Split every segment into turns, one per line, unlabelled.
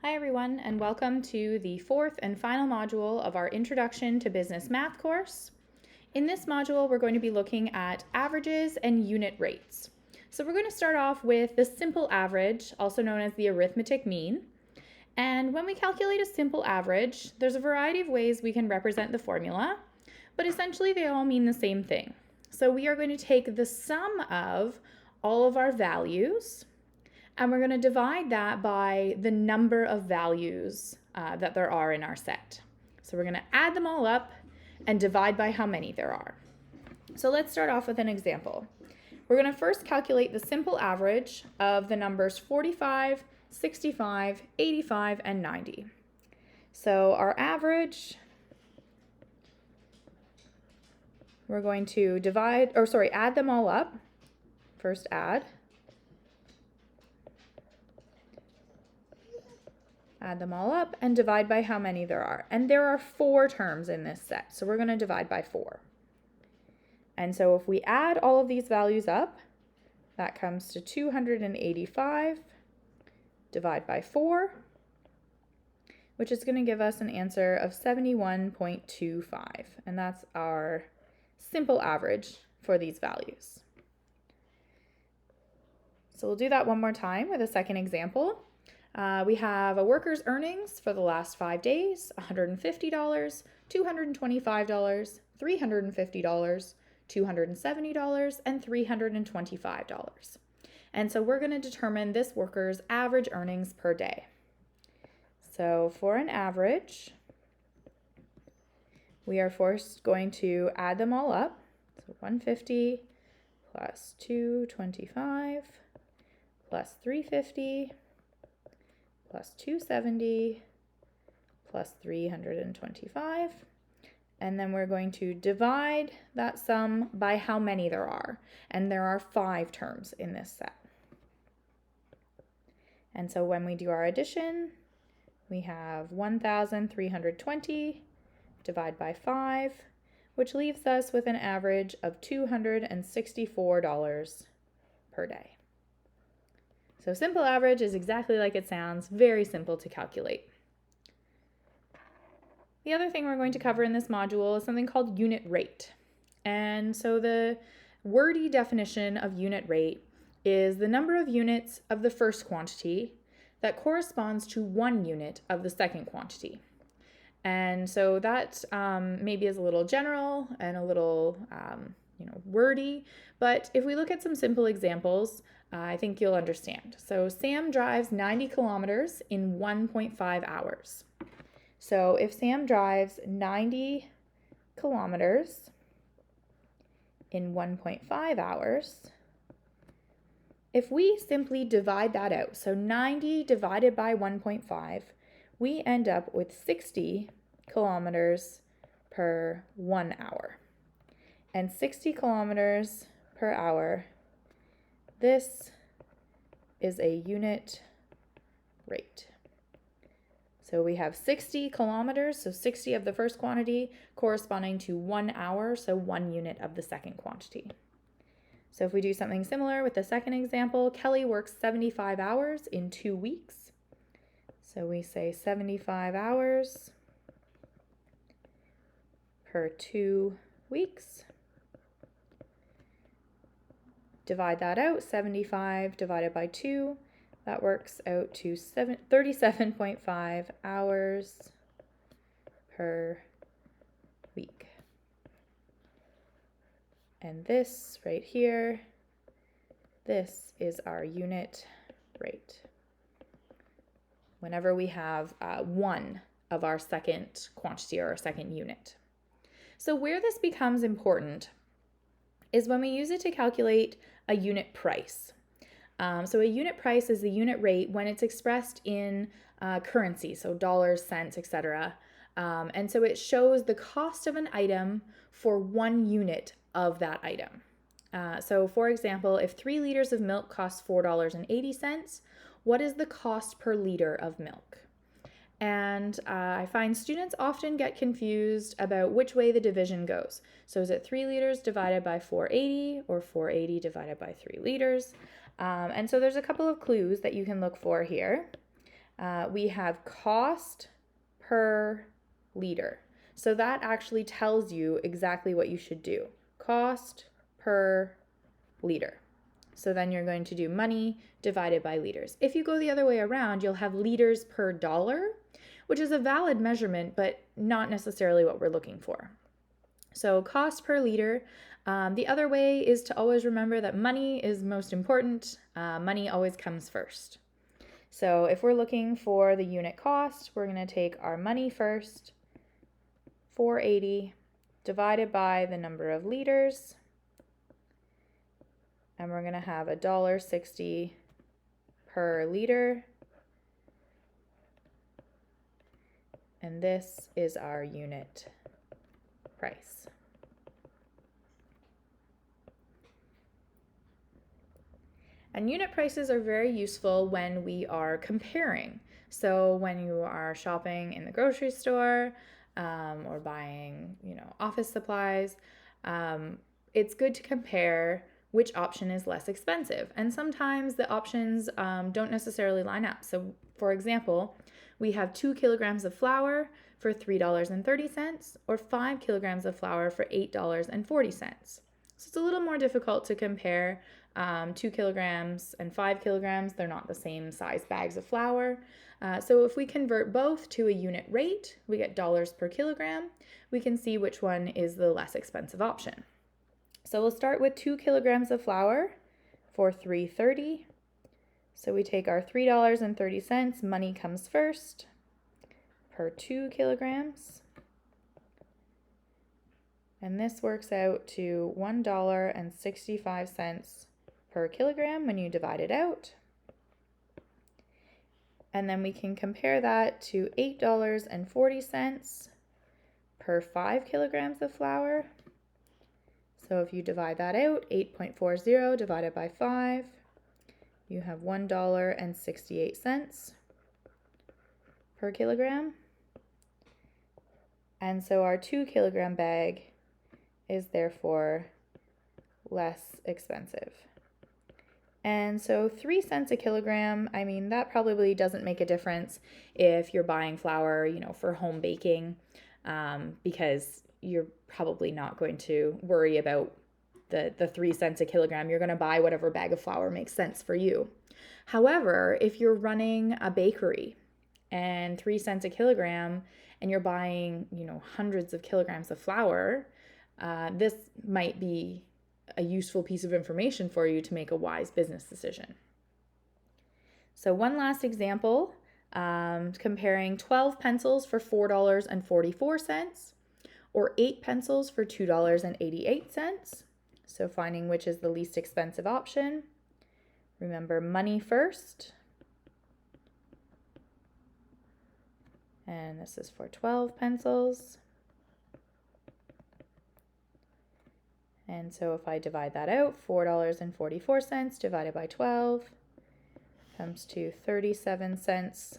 Hi everyone, and welcome to the fourth and final module of our Introduction to Business Math course. In this module, we're going to be looking at averages and unit rates. So we're going to start off with the simple average, also known as the arithmetic mean. And when we calculate a simple average, there's a variety of ways we can represent the formula, but essentially they all mean the same thing. So we are going to take the sum of all of our values, and we're going to divide that by the number of values that there are in our set. So we're going to add them all up and divide by how many there are. So let's start off with an example. We're going to first calculate the simple average of the numbers 45, 65, 85, and 90. So our average, we're going to add them all up. First add them all up and divide by how many there are. And there are 4 terms in this set, so we're going to divide by 4. And so if we add all of these values up, that comes to 285, divide by 4, which is going to give us an answer of 71.25. And that's our simple average for these values. So we'll do that one more time with a second example. We have a worker's earnings for the last 5 days, $150, $225, $350, $270, and $325. And so we're going to determine this worker's average earnings per day. So for an average, we are first going to add them all up. So 150 plus 225 plus 350 plus 270 plus 325. And then we're going to divide that sum by how many there are. And there are 5 terms in this set. And so when we do our addition, we have 1,320 divided by 5, which leaves us with an average of $264 per day. So simple average is exactly like it sounds, very simple to calculate. The other thing we're going to cover in this module is something called unit rate. And so the wordy definition of unit rate is the number of units of the first quantity that corresponds to 1 unit of the second quantity. And so that maybe is a little general and a little wordy, but if we look at some simple examples, I think you'll understand. So Sam drives 90 kilometers in 1.5 hours. So if Sam drives 90 kilometers in 1.5 hours, if we simply divide that out, so 90 divided by 1.5, we end up with 60 kilometers per 1 hour. And 60 kilometers per hour, this is a unit rate. So we have 60 kilometers, so 60 of the first quantity corresponding to 1 hour, so 1 unit of the second quantity. So if we do something similar with the second example, Kelly works 75 hours in 2 weeks. So we say 75 hours per 2 weeks. Divide that out, 75 divided by 2, that works out to 37.5 hours per week. And this right here, this is our unit rate. Whenever we have 1 of our second quantity or our second unit. So where this becomes important is when we use it to calculate a unit price. So a unit price is the unit rate when it's expressed in currency, so dollars, cents, etc. And so it shows the cost of an item for 1 unit of that item. So for example, if 3 liters of milk costs $4.80, what is the cost per liter of milk? And I find students often get confused about which way the division goes. So is it 3 liters divided by 480 or 480 divided by 3 liters? And so there's a couple of clues that you can look for here. we have cost per liter. So that actually tells you exactly what you should do. Cost per liter. So then you're going to do money divided by liters. If you go the other way around, you'll have liters per dollar, which is a valid measurement, but not necessarily what we're looking for. So cost per liter. The other way is to always remember that money is most important. Money always comes first. So if we're looking for the unit cost, we're going to take our money first, 480 divided by the number of liters, and we're going to have $1.60 per liter, and this is our unit price. And unit prices are very useful when we are comparing. So when you are shopping in the grocery store or buying, office supplies, it's good to compare which option is less expensive. And sometimes the options don't necessarily line up. So for example, we have 2 kilograms of flour for $3.30 or 5 kilograms of flour for $8.40. So it's a little more difficult to compare 2 kilograms and 5 kilograms. They're not the same size bags of flour. So if we convert both to a unit rate, we get dollars per kilogram. We can see which one is the less expensive option. So we'll start with 2 kilograms of flour for $3.30. So we take our $3.30, money comes first, per 2 kilograms. And this works out to $1.65 per kilogram when you divide it out. And then we can compare that to $8.40 per 5 kilograms of flour. So if you divide that out, 8.40 divided by 5, you have $1.68 per kilogram. And so our 2 kilogram bag is therefore less expensive. And so 3 cents a kilogram, that probably doesn't make a difference if you're buying flour, for home baking, because you're probably not going to worry about the 3 cents a kilogram. You're going to buy whatever bag of flour makes sense for you. However, if you're running a bakery and 3 cents a kilogram and you're buying, hundreds of kilograms of flour, this might be a useful piece of information for you to make a wise business decision. So one last example, comparing 12 pencils for $4.44 or 8 pencils for $2.88. So finding which is the least expensive option. Remember, money first. And this is for 12 pencils. And so if I divide that out, $4.44 divided by 12 comes to 37 cents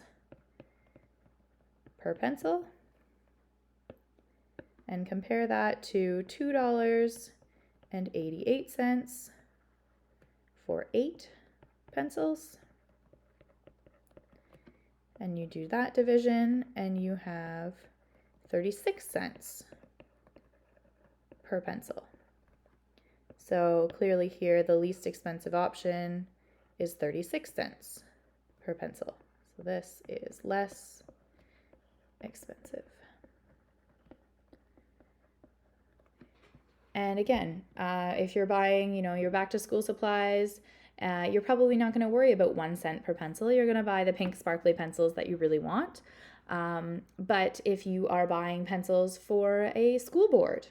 per pencil. And compare that to $2.88 for 8 pencils. And you do that division and you have 36 cents per pencil. So clearly here the least expensive option is 36 cents per pencil. So this is less expensive. And again, if you're buying, your back to school supplies, you're probably not going to worry about 1 cent per pencil. You're going to buy the pink sparkly pencils that you really want. But if you are buying pencils for a school board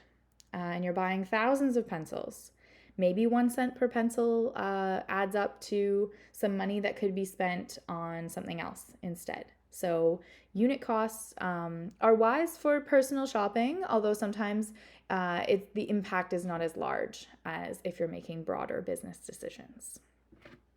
and you're buying thousands of pencils, maybe 1 cent per pencil adds up to some money that could be spent on something else instead. So unit costs are wise for personal shopping, although sometimes the impact is not as large as if you're making broader business decisions.